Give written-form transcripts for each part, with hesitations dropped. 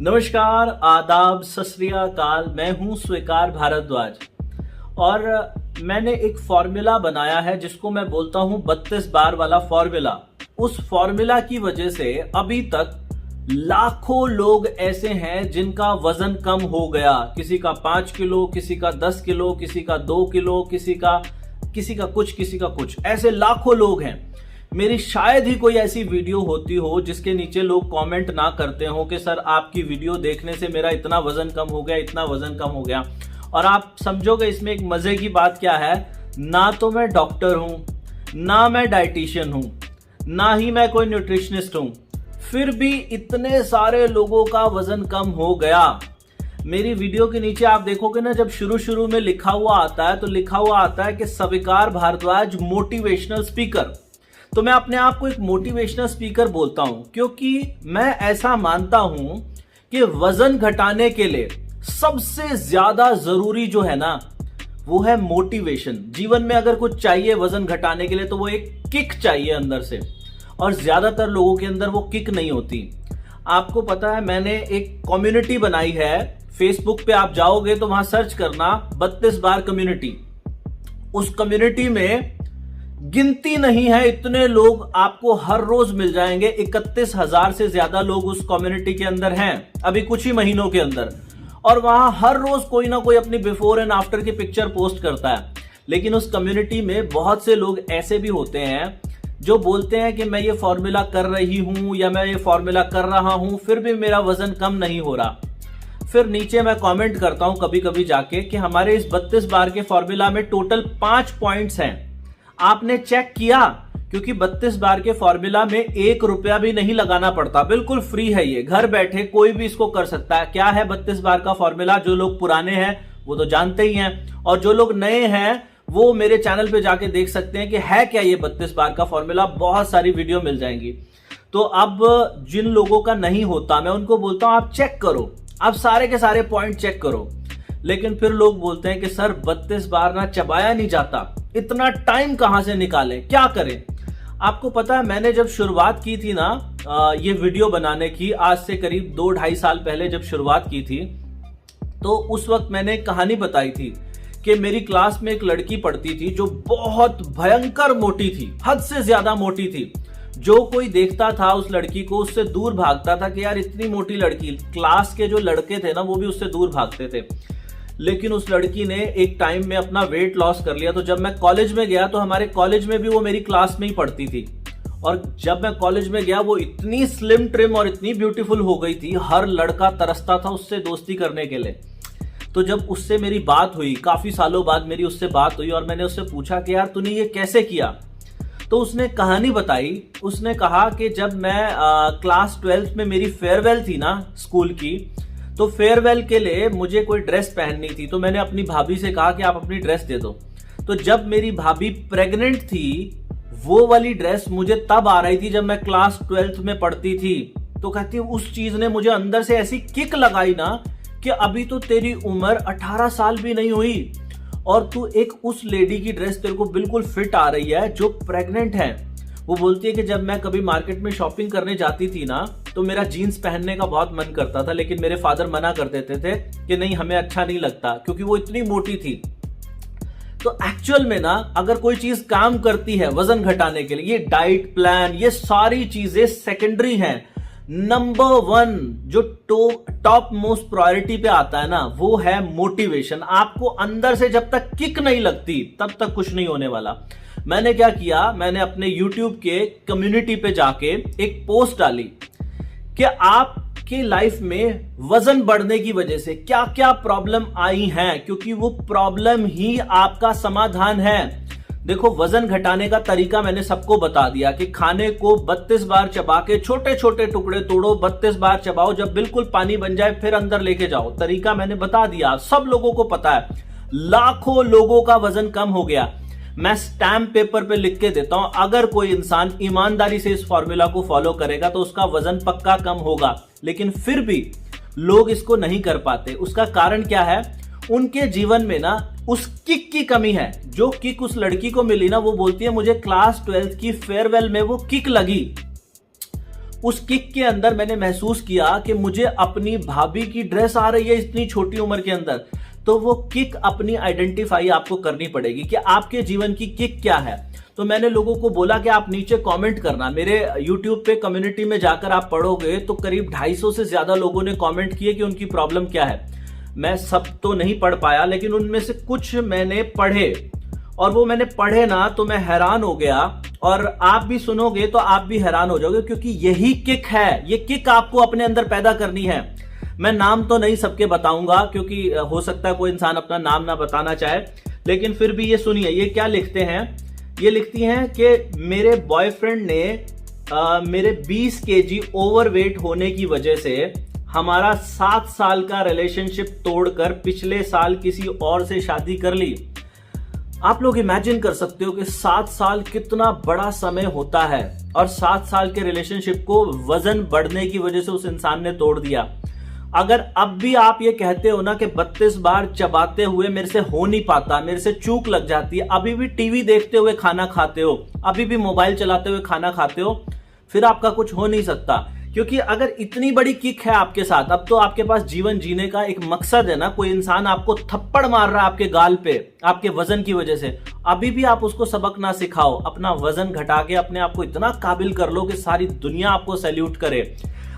नमस्कार, आदाब, सत श्री अकाल। मैं हूं स्वीकार भारद्वाज और मैंने एक फॉर्मूला बनाया है जिसको मैं बोलता हूं 32 बार वाला फॉर्मूला। उस फॉर्मूला की वजह से अभी तक लाखों लोग ऐसे हैं जिनका वजन कम हो गया। किसी का 5 किलो, किसी का 10 किलो, किसी का 2 किलो, किसी का कुछ, ऐसे लाखों लोग हैं। मेरी शायद ही कोई ऐसी वीडियो होती हो जिसके नीचे लोग कमेंट ना करते हो कि सर आपकी वीडियो देखने से मेरा इतना वजन कम हो गया, इतना वजन कम हो गया। और आप समझोगे इसमें एक मजे की बात क्या है, ना तो मैं डॉक्टर हूं, ना मैं डाइटिशियन हूं, ना ही मैं कोई न्यूट्रिशनिस्ट हूं, फिर भी इतने सारे लोगों का वजन कम हो गया। मेरी वीडियो के नीचे आप देखोगे ना, जब शुरू में लिखा हुआ आता है तो लिखा हुआ आता है कि स्वीकार भारद्वाज मोटिवेशनल स्पीकर। तो मैं अपने आप को एक मोटिवेशनल स्पीकर बोलता हूं क्योंकि मैं ऐसा मानता हूं कि वजन घटाने के लिए सबसे ज्यादा जरूरी जो है ना वो है मोटिवेशन। जीवन में अगर कुछ चाहिए वजन घटाने के लिए तो वो एक किक चाहिए अंदर से, और ज्यादातर लोगों के अंदर वो किक नहीं होती। आपको पता है, मैंने एक कम्युनिटी बनाई है फेसबुक पे। आप जाओगे तो वहां सर्च करना 32 बार कम्युनिटी। उस कम्युनिटी में गिनती नहीं है, इतने लोग आपको हर रोज मिल जाएंगे। 31,000 से ज्यादा लोग उस कम्युनिटी के अंदर हैं अभी कुछ ही महीनों के अंदर, और वहां हर रोज कोई ना कोई अपनी बिफोर एंड आफ्टर की पिक्चर पोस्ट करता है। लेकिन उस कम्युनिटी में बहुत से लोग ऐसे भी होते हैं जो बोलते हैं कि मैं ये फॉर्मूला कर रही हूं या मैं ये फॉर्मूला कर रहा हूं, फिर भी मेरा वजन कम नहीं हो रहा। फिर नीचे मैं कमेंट करता हूं कभी कभी जाके कि हमारे इस 32 बार के फॉर्मूला में टोटल 5 पॉइंट्स हैं, आपने चेक किया? क्योंकि 32 बार के फॉर्मूला में 1 रुपया भी नहीं लगाना पड़ता, बिल्कुल फ्री है। ये घर बैठे कोई भी इसको कर सकता है। क्या है 32 बार का फॉर्मूला? जो लोग पुराने हैं वो तो जानते ही हैं, और जो लोग नए हैं वो मेरे चैनल पे जाके देख सकते हैं कि है क्या ये 32 बार का फॉर्मूला। बहुत सारी वीडियो मिल जाएंगी। तो अब जिन लोगों का नहीं होता मैं उनको बोलता हूं आप चेक करो, आप सारे के सारे पॉइंट चेक करो। लेकिन फिर लोग बोलते हैं कि सर 32 बार ना चबाया नहीं जाता, इतना टाइम कहां से निकालें, क्या करें? आपको पता है, मैंने जब शुरुआत की थी ना ये वीडियो बनाने की, आज से करीब 2-2.5 साल पहले जब शुरुआत की थी, तो उस वक्त मैंने एक कहानी बताई थी कि मेरी क्लास में एक लड़की पढ़ती थी जो बहुत भयंकर मोटी थी, हद से ज्यादा मोटी थी। जो कोई देखता था उस लड़की को उससे दूर भागता था कि यार इतनी मोटी लड़की। क्लास के जो लड़के थे ना वो भी उससे दूर भागते थे। लेकिन उस लड़की ने एक टाइम में अपना वेट लॉस कर लिया। तो जब मैं कॉलेज में गया तो हमारे कॉलेज में भी वो मेरी क्लास में ही पढ़ती थी, और जब मैं कॉलेज में गया वो इतनी स्लिम ट्रिम और इतनी ब्यूटीफुल हो गई थी, हर लड़का तरसता था उससे दोस्ती करने के लिए। तो जब उससे मेरी बात हुई, काफी सालों बाद मेरी उससे बात हुई, और मैंने उससे पूछा कि यार तूने ये कैसे किया, तो उसने कहानी बताई। उसने कहा कि जब मैं क्लास 12th में मेरी फेयरवेल थी ना स्कूल की, तो फेयरवेल के लिए मुझे कोई ड्रेस पहननी थी। तो मैंने अपनी भाभी से कहा कि आप अपनी ड्रेस दे दो। तो जब मेरी भाभी प्रेग्नेंट थी, वो वाली ड्रेस मुझे तब आ रही थी जब मैं क्लास 12th में पढ़ती थी। तो कहती है उस चीज ने मुझे अंदर से ऐसी किक लगाई ना कि अभी तो तेरी उम्र 18 साल भी नहीं हुई और तू एक उस लेडी की ड्रेस तेरे को बिल्कुल फिट आ रही है जो प्रेग्नेंट है। वो बोलती है कि जब मैं कभी मार्केट में शॉपिंग करने जाती थी ना तो मेरा जीन्स पहनने का बहुत मन करता था, लेकिन मेरे फादर मना कर देते थे कि नहीं हमें अच्छा नहीं लगता, क्योंकि वो इतनी मोटी थी। तो एक्चुअल में ना अगर कोई चीज काम करती है वजन घटाने के लिए, ये डाइट प्लान, ये सारी चीजें सेकेंडरी हैं। नंबर 1 जो टॉप मोस्ट प्रायोरिटी पे आता है ना वो है मोटिवेशन। आपको अंदर से जब तक किक नहीं लगती तब तक कुछ नहीं होने वाला। मैंने क्या किया, मैंने अपने YouTube के कम्युनिटी पे जाके एक पोस्ट डाली कि आपके लाइफ में वजन बढ़ने की वजह से क्या क्या प्रॉब्लम आई हैं, क्योंकि वो प्रॉब्लम ही आपका समाधान है। देखो, वजन घटाने का तरीका मैंने सबको बता दिया कि खाने को 32 बार चबा के छोटे छोटे टुकड़े तोड़ो, 32 बार चबाओ, जब बिल्कुल पानी बन जाए फिर अंदर लेके जाओ। तरीका मैंने बता दिया, सब लोगों को पता है। लाखों लोगों का वजन कम हो गया। मैं स्टैम्प पेपर पे लिख के देता हूं, अगर कोई इंसान ईमानदारी से इस फॉर्मूला को फॉलो करेगा तो उसका वजन पक्का कम होगा। लेकिन फिर भी लोग इसको नहीं कर पाते। उसका कारण क्या है? उनके जीवन में ना उस किक की कमी है। जो किक उस लड़की को मिली ना, वो बोलती है मुझे क्लास 12th की फेयरवेल में वो किक लगी। उस किक के अंदर मैंने महसूस किया कि मुझे अपनी भाभी की ड्रेस आ रही है इतनी छोटी उम्र के अंदर। तो वो किक अपनी आइडेंटिफाई आपको करनी पड़ेगी कि आपके जीवन की किक क्या है। तो मैंने लोगों को बोला कि आप नीचे कमेंट करना। मेरे YouTube पे कम्युनिटी में जाकर आप पढ़ोगे तो करीब 250 से ज्यादा लोगों ने कमेंट किए कि उनकी प्रॉब्लम क्या है। मैं सब तो नहीं पढ़ पाया, लेकिन उनमें से कुछ मैंने पढ़े, और वो मैंने पढ़े ना तो मैं हैरान हो गया। और आप भी सुनोगे तो आप भी हैरान हो जाओगे, क्योंकि यही किक है। ये किक आपको अपने अंदर पैदा करनी है। मैं नाम तो नहीं सबके बताऊंगा, क्योंकि हो सकता है कोई इंसान अपना नाम ना बताना चाहे, लेकिन फिर भी ये सुनिए। ये क्या लिखते हैं, ये लिखती हैं कि मेरे बॉयफ्रेंड ने मेरे 20 केजी ओवरवेट होने की वजह से हमारा 7 साल का रिलेशनशिप तोड़कर पिछले साल किसी और से शादी कर ली। आप लोग इमेजिन कर सकते हो कि 7 साल कितना बड़ा समय होता है, और 7 साल के रिलेशनशिप को वजन बढ़ने की वजह से उस इंसान ने तोड़ दिया। अगर अब भी आप ये कहते हो ना कि 32 बार चबाते हुए मेरे से हो नहीं पाता, मेरे से चूक लग जाती है, अभी भी टीवी देखते हुए खाना खाते हो, अभी भी मोबाइल चलाते हुए खाना खाते हो, फिर आपका कुछ हो नहीं सकता। क्योंकि अगर इतनी बड़ी किक है आपके साथ, अब तो आपके पास जीवन जीने का एक मकसद है ना। कोई इंसान आपको थप्पड़ मार रहा है आपके गाल पे आपके वजन की वजह से, अभी भी आप उसको सबक ना सिखाओ। अपना वजन घटा के अपने आप को इतना काबिल कर लो कि सारी दुनिया आपको सैल्यूट करे।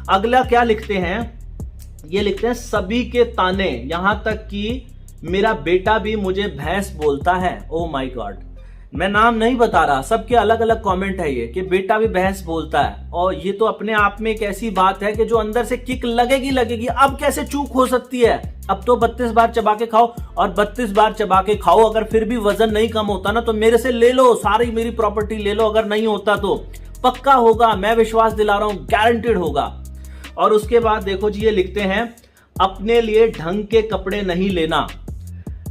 अगला क्या लिखते हैं, ये लिखते हैं सभी के ताने, यहां तक कि मेरा बेटा भी मुझे भैंस बोलता है। ओ माय गॉड, मैं नाम नहीं बता रहा, सबके अलग अलग कमेंट है ये कि बेटा भी भैंस बोलता है। और ये तो अपने आप में एक ऐसी बात है कि जो अंदर से किक लगेगी। अब कैसे चूक हो सकती है? अब तो 32 बार चबा के खाओ, और 32 बार चबा के खाओ, अगर फिर भी वजन नहीं कम होता ना तो मेरे से ले लो, सारी मेरी प्रॉपर्टी ले लो। अगर नहीं होता तो पक्का होगा, मैं विश्वास दिला रहा हूं, गारंटेड होगा। और उसके बाद देखो जी, ये लिखते हैं अपने लिए ढंग के कपड़े नहीं लेना,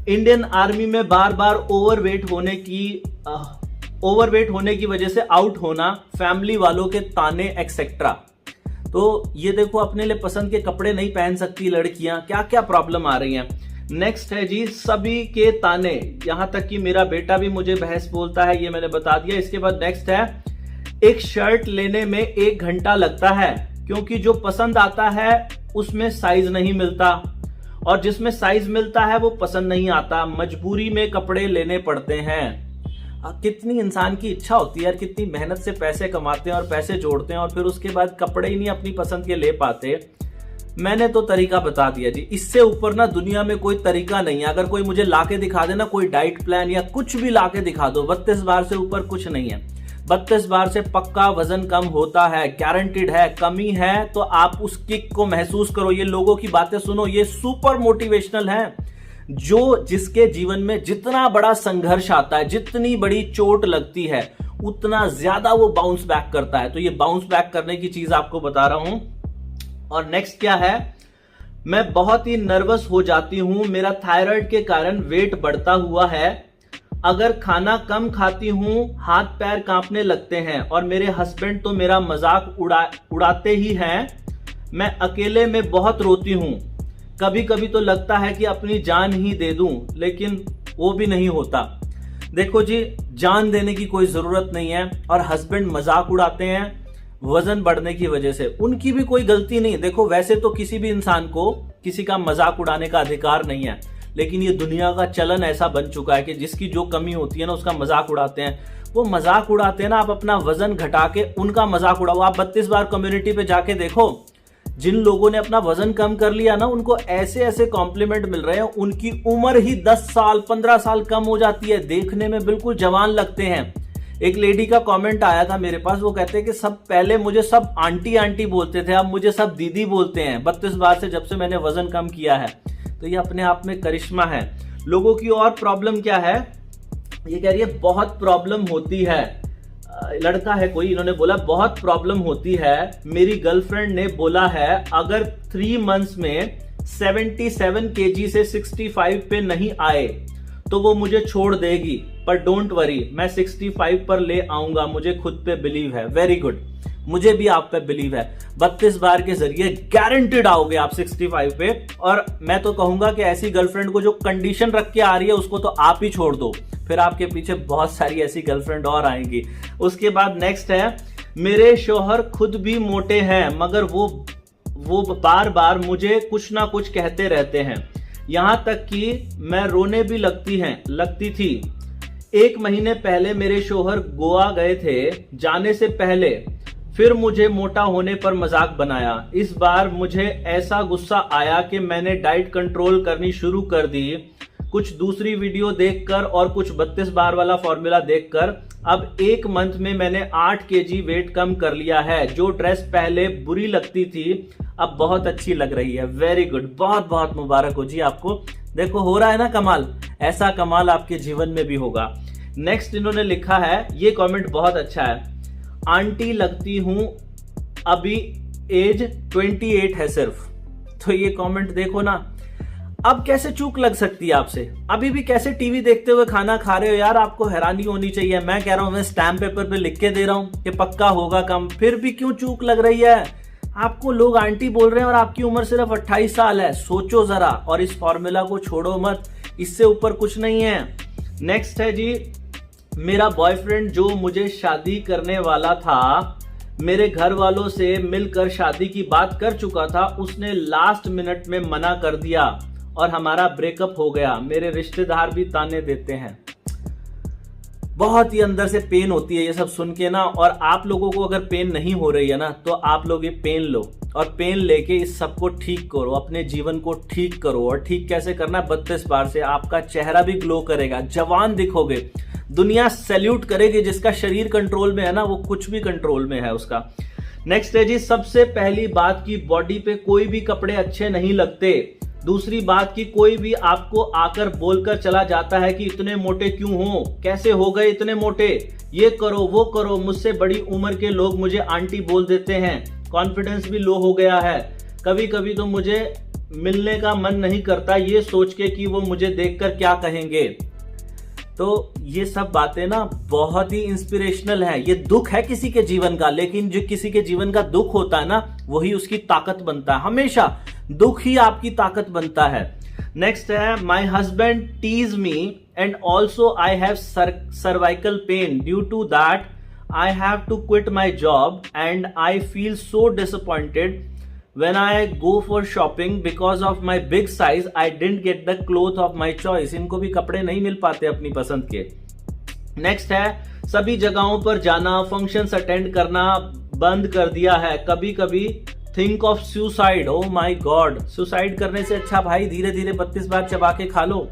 इंडियन आर्मी में बार बार ओवरवेट होने की वजह से आउट होना, फैमिली वालों के ताने एक्सेट्रा। तो ये देखो, अपने लिए पसंद के कपड़े नहीं पहन सकती लड़कियां, क्या क्या प्रॉब्लम आ रही हैं। नेक्स्ट है जी, सभी के ताने, यहां तक कि मेरा बेटा भी मुझे भैंस बोलता है, ये मैंने बता दिया। इसके बाद नेक्स्ट है, एक शर्ट लेने में 1 घंटा लगता है क्योंकि जो पसंद आता है उसमें साइज नहीं मिलता, और जिसमें साइज मिलता है वो पसंद नहीं आता, मजबूरी में कपड़े लेने पड़ते हैं। कितनी इंसान की इच्छा होती है यार, कितनी मेहनत से पैसे कमाते हैं और पैसे जोड़ते हैं, और फिर उसके बाद कपड़े ही नहीं अपनी पसंद के ले पाते। मैंने तो तरीका बता दिया जी, इससे ऊपर ना दुनिया में कोई तरीका नहीं है। अगर कोई मुझे लाके दिखा देना, कोई डाइट प्लान या कुछ भी लाके दिखा दो, 32 बार से ऊपर कुछ नहीं है। 32 बार से पक्का वजन कम होता है, गारंटीड है। कमी है तो आप उस किक को महसूस करो। ये लोगों की बातें सुनो, ये सुपर मोटिवेशनल है। जो जिसके जीवन में जितना बड़ा संघर्ष आता है, जितनी बड़ी चोट लगती है, उतना ज्यादा वो बाउंस बैक करता है। तो ये बाउंस बैक करने की चीज आपको बता रहा हूं। और नेक्स्ट क्या है, मैं बहुत ही नर्वस हो जाती हूं, मेरा थायराइड के कारण वेट बढ़ता हुआ है, अगर खाना कम खाती हूं हाथ पैर कांपने लगते हैं, और मेरे हस्बैंड तो मेरा मजाक उड़ाते ही हैं। मैं अकेले में बहुत रोती हूं, कभी कभी तो लगता है कि अपनी जान ही दे दूं, लेकिन वो भी नहीं होता। देखो जी, जान देने की कोई जरूरत नहीं है, और हस्बैंड मजाक उड़ाते हैं वजन बढ़ने की वजह से, उनकी भी कोई गलती नहीं। देखो, वैसे तो किसी भी इंसान को किसी का मजाक उड़ाने का अधिकार नहीं है, लेकिन ये दुनिया का चलन ऐसा बन चुका है कि जिसकी जो कमी होती है ना उसका मजाक उड़ाते हैं। वो मजाक उड़ाते हैं ना, आप अपना वजन घटा के उनका मजाक उड़ाओ। आप 32 बार कम्युनिटी पे जाके देखो, जिन लोगों ने अपना वजन कम कर लिया ना, उनको ऐसे ऐसे कॉम्प्लीमेंट मिल रहे हैं, उनकी उम्र ही 10 साल 15 साल कम हो जाती है, देखने में बिल्कुल जवान लगते हैं। एक लेडी का कमेंट आया था मेरे पास, वो कहते हैं कि सब पहले मुझे सब आंटी आंटी बोलते थे, अब मुझे सब दीदी बोलते हैं 32 बार से, जब से मैंने वजन कम किया है। तो ये अपने आप में करिश्मा है। लोगों की और प्रॉब्लम क्या है, ये कह रही है बहुत प्रॉब्लम होती है। लड़का है कोई, इन्होंने बोला बहुत प्रॉब्लम होती है, मेरी गर्लफ्रेंड ने बोला है अगर 3 मंथ्स में 77 केजी से 65 पे नहीं आए तो वो मुझे छोड़ देगी, पर डोंट वरी, मैं 65 पर ले आऊंगा, मुझे खुद पे बिलीव है। वेरी गुड, मुझे भी आप पे बिलीव है। 32 बार के जरिए गारंटेड आओगे आप 65 पे। और मैं तो कहूंगा कि ऐसी गर्लफ्रेंड को जो कंडीशन रख के आ रही है उसको तो आप ही छोड़ दो, फिर आपके पीछे बहुत सारी ऐसी गर्लफ्रेंड और आएंगी। उसके बाद नेक्स्ट है, मेरे शौहर खुद भी मोटे हैं मगर वो बार बार मुझे कुछ ना कुछ कहते रहते हैं, यहाँ तक कि मैं रोने भी लगती थी। 1 महीने पहले मेरे शौहर गोवा गए थे, जाने से पहले फिर मुझे मोटा होने पर मजाक बनाया। इस बार मुझे ऐसा गुस्सा आया कि मैंने डाइट कंट्रोल करनी शुरू कर दी, कुछ दूसरी वीडियो देखकर और कुछ 32 बार वाला फॉर्मूला देखकर। अब 1 मंथ में मैंने 8 केजी वेट कम कर लिया है। जो ड्रेस पहले बुरी लगती थी अब बहुत अच्छी लग रही है। वेरी गुड, बहुत बहुत मुबारक हो जी आपको। देखो हो रहा है ना कमाल, ऐसा कमाल आपके जीवन में भी होगा। नेक्स्ट इन्होंने लिखा है, ये कमेंट बहुत अच्छा है। आंटी लगती हूं, अभी एज 28 है सिर्फ। तो ये कमेंट देखो ना, अब कैसे चूक लग सकती है आपसे? अभी भी कैसे टीवी देखते हुए खाना खा रहे हो यार, आपको हैरानी होनी चाहिए। मैं कह रहा हूं, मैं स्टैम्प पेपर पे लिख के दे रहा हूं कि पक्का होगा कम, फिर भी क्यों चूक लग रही है आपको? लोग आंटी बोल रहे हैं और आपकी उम्र सिर्फ 28 साल है। सोचो जरा, और इस फॉर्मूला को छोड़ो मत, इससे ऊपर कुछ नहीं है। नेक्स्ट है जी, मेरा बॉयफ्रेंड जो मुझे शादी करने वाला था, मेरे घर वालों से मिलकर शादी की बात कर चुका था, उसने लास्ट मिनट में मना कर दिया और हमारा ब्रेकअप हो गया। मेरे रिश्तेदार भी ताने देते हैं। बहुत ही अंदर से पेन होती है ये सब सुन के ना। और आप लोगों को अगर पेन नहीं हो रही है ना, तो आप लोग ये पेन लो और पेन लेके इस सब को ठीक करो, अपने जीवन को ठीक करो। और ठीक कैसे करना? 32 बार से आपका चेहरा भी ग्लो करेगा, जवान दिखोगे, दुनिया सैल्यूट करेगी। जिसका शरीर कंट्रोल में है ना, वो कुछ भी कंट्रोल में है उसका। नेक्स्ट है जी, सबसे पहली बात की बॉडी पे कोई भी कपड़े अच्छे नहीं लगते। दूसरी बात की कोई भी आपको आकर बोलकर चला जाता है कि इतने मोटे क्यों हो, कैसे हो गए इतने मोटे, ये करो वो करो। मुझसे बड़ी उम्र के लोग मुझे आंटी बोल देते हैं, कॉन्फिडेंस भी लो हो गया है। कभी कभी तो मुझे मिलने का मन नहीं करता, ये सोच के कि वो मुझे देखकर क्या कहेंगे। तो ये सब बातें ना बहुत ही इंस्पिरेशनल है। ये दुख है किसी के जीवन का, लेकिन जो किसी के जीवन का दुख होता है ना, वही उसकी ताकत बनता है। हमेशा दुख ही आपकी ताकत बनता है। नेक्स्ट है, my husband tease me and also I have cervical pain, due to that I have to quit my job and I feel so disappointed when I go for shopping because of my big size I didn't get the cloth of my choice। इनको भी कपड़े नहीं मिल पाते अपनी पसंद के। Next है, सभी जगहों पर जाना, फंक्शंस अटेंड करना बंद कर दिया है। कभी कभी think of suicide, oh my god, suicide करने से अच्छा भाई धीरे धीरे 32 बार चबा के खा लो।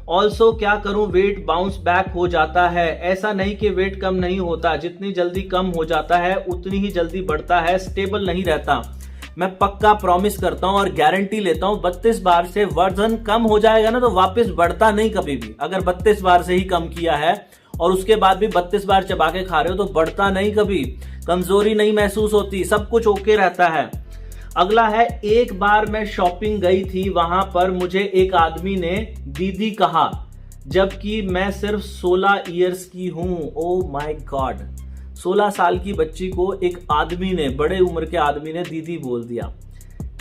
ऑल्सो क्या करूं, वेट बाउंस बैक हो जाता है। ऐसा नहीं कि वेट कम नहीं होता, जितनी जल्दी कम हो जाता है उतनी ही जल्दी बढ़ता है, स्टेबल नहीं रहता। मैं पक्का प्रॉमिस करता हूं और गारंटी लेता हूं, 32 बार से वजन कम हो जाएगा ना तो वापस बढ़ता नहीं कभी भी। अगर 32 बार से ही कम किया है और उसके बाद भी 32 बार चबा के खा रहे हो तो बढ़ता नहीं कभी, कमजोरी नहीं महसूस होती, सब कुछ ओके रहता है। अगला है, एक बार मैं शॉपिंग गई थी, वहां पर मुझे एक आदमी ने दीदी कहा, जबकि मैं सिर्फ 16 ईयर्स की हूं। ओ माय गॉड, 16 साल की बच्ची को एक आदमी ने, बड़े उम्र के आदमी ने दीदी बोल दिया।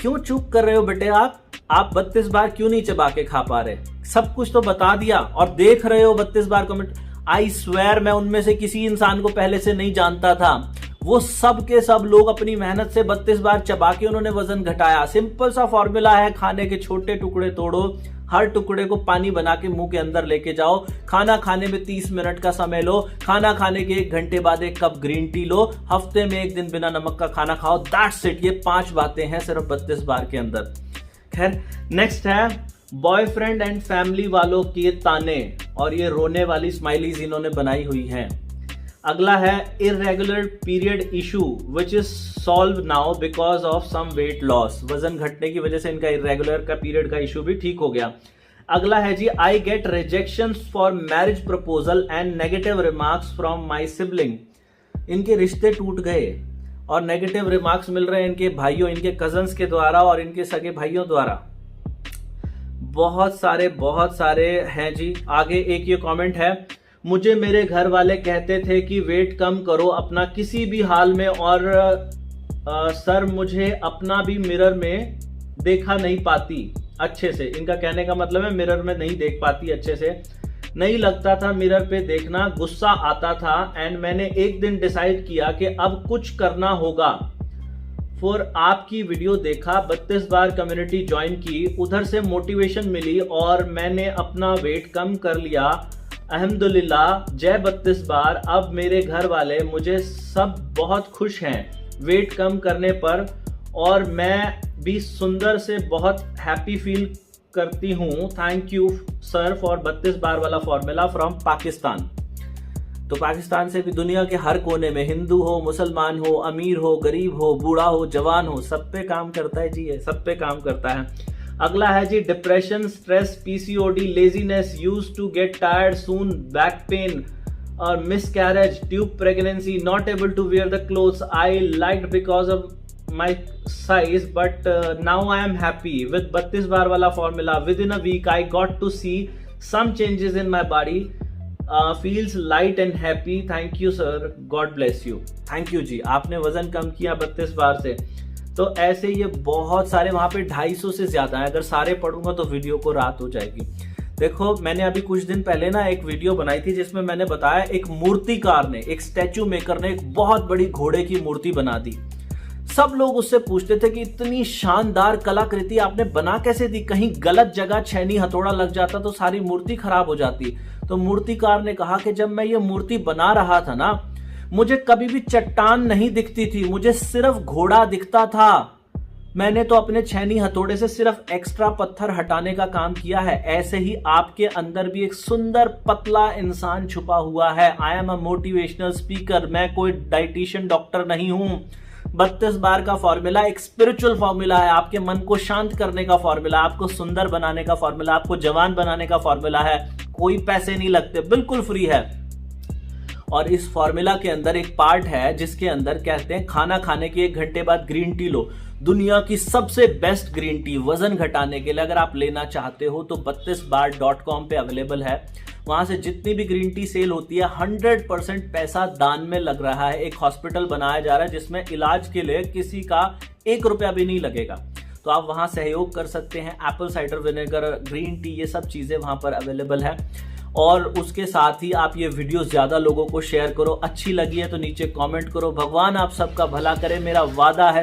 क्यों चुप कर रहे हो बेटे आप 32 बार क्यों नहीं चबा के खा पा रहे? सब कुछ तो बता दिया और देख रहे हो 32 बार कमेंट। आई स्वेयर मैं उनमें से किसी इंसान को पहले से नहीं जानता था। वो सब के सब लोग अपनी मेहनत से 32 बार चबा के उन्होंने वजन घटाया। सिंपल सा फॉर्मूला है, खाने के छोटे टुकड़े तोड़ो, हर टुकड़े को पानी बना के मुंह के अंदर लेके जाओ, खाना खाने में 30 मिनट का समय लो, खाना खाने के 1 घंटे बाद 1 कप ग्रीन टी लो, हफ्ते में 1 दिन बिना नमक का खाना खाओ। That's it. ये 5 बातें हैं सिर्फ 32 बार के अंदर। खैर, नेक्स्ट है, बॉयफ्रेंड एंड फैमिली वालों के ताने, और ये रोने वाली स्माइलीज इन्होंने बनाई हुई हैं। अगला है, irregular period issue which is solve now because of some weight loss. वजन घटने की वजह से इनका इरेगुलर का पीरियड का इशू भी ठीक हो गया। अगला है जी, I get rejection for marriage proposal and negative remarks from my sibling. इनके रिश्ते टूट गए और नेगेटिव रिमार्क्स मिल रहे हैं इनके भाइयों, इनके कजन्स के द्वारा और इनके सगे भाइयों द्वारा। बहुत सारे हैं जी। आगे एक ये कमेंट है, मुझे मेरे घर वाले कहते थे कि वेट कम करो अपना किसी भी हाल में, और सर मुझे अपना भी मिरर में देखा नहीं पाती अच्छे से। इनका कहने का मतलब है मिरर में नहीं देख पाती अच्छे से। नहीं लगता था मिरर पे देखना, गुस्सा आता था। एंड मैंने एक दिन डिसाइड किया कि अब कुछ करना होगा। फिर आपकी वीडियो देखा, 32 बार कम्युनिटी ज्वाइन की, उधर से मोटिवेशन मिली और मैंने अपना वेट कम कर लिया। अल्हम्दुलिल्लाह, जय 32 बार। अब मेरे घर वाले मुझे सब बहुत खुश हैं वेट कम करने पर, और मैं भी सुंदर से बहुत हैप्पी फील करती हूँ। थैंक यू सर फॉर 32 बार वाला फॉर्मूला फ्रॉम पाकिस्तान। तो पाकिस्तान से भी दुनिया के हर कोने में, हिंदू हो, मुसलमान हो, अमीर हो, गरीब हो, बूढ़ा हो, जवान हो, सब पे काम करता है जी, ये सब पे काम करता है। अगला है जी, depression, stress, PCOD, laziness, used to get tired soon, back pain और miscarriage, tube pregnancy, not able to wear the clothes I liked because of my size, but now I am happy with 32 बार वाला formula. Within a week I got to see some changes in my body. Feels light and happy. Thank you sir, God bless you. Thank you जी, आपने वजन कम किया 32 बार से। तो ऐसे ये बहुत सारे, वहां पे 250 से ज्यादा है। अगर सारे पढ़ूंगा तो वीडियो को रात हो जाएगी। देखो, मैंने अभी कुछ दिन पहले ना एक वीडियो बनाई थी जिसमें मैंने बताया एक मूर्तिकार ने, एक स्टैचू मेकर ने एक बहुत बड़ी घोड़े की मूर्ति बना दी। सब लोग उससे पूछते थे कि इतनी शानदार कलाकृति आपने बना कैसे दी, कहीं गलत जगह छैनी हथौड़ा लग जाता तो सारी मूर्ति खराब हो जाती। तो मूर्तिकार ने कहा कि जब मैं ये मूर्ति बना रहा था ना, मुझे कभी भी चट्टान नहीं दिखती थी, मुझे सिर्फ घोड़ा दिखता था। मैंने तो अपने छैनी हथौड़े से सिर्फ एक्स्ट्रा पत्थर हटाने का काम किया है। ऐसे ही आपके अंदर भी एक सुंदर पतला इंसान छुपा हुआ है। I am a motivational speaker, मैं कोई डाइटिशियन डॉक्टर नहीं हूं। 32 बार का फॉर्मूला एक स्पिरिचुअल फॉर्मूला है, आपके मन को शांत करने का फॉर्मूला, आपको सुंदर बनाने का फॉर्मूला, आपको जवान बनाने का फॉर्मूला है। कोई पैसे नहीं लगते, बिल्कुल फ्री है। और इस फॉर्मूला के अंदर एक पार्ट है जिसके अंदर कहते हैं खाना खाने के 1 घंटे बाद ग्रीन टी लो। दुनिया की सबसे बेस्ट ग्रीन टी वजन घटाने के लिए अगर आप लेना चाहते हो तो 32bar.com पे अवेलेबल है। वहां से जितनी भी ग्रीन टी सेल होती है 100% पैसा दान में लग रहा है। एक हॉस्पिटल बनाया जा रहा है जिसमें इलाज के लिए किसी का 1 रुपया भी नहीं लगेगा। तो आप वहां सहयोग कर सकते हैं। Apple cider vinegar, green tea, ये सब चीजें वहां पर अवेलेबल है। और उसके साथ ही आप ये वीडियो ज्यादा लोगों को शेयर करो। अच्छी लगी है तो नीचे कमेंट करो। भगवान आप सबका भला करे, मेरा वादा है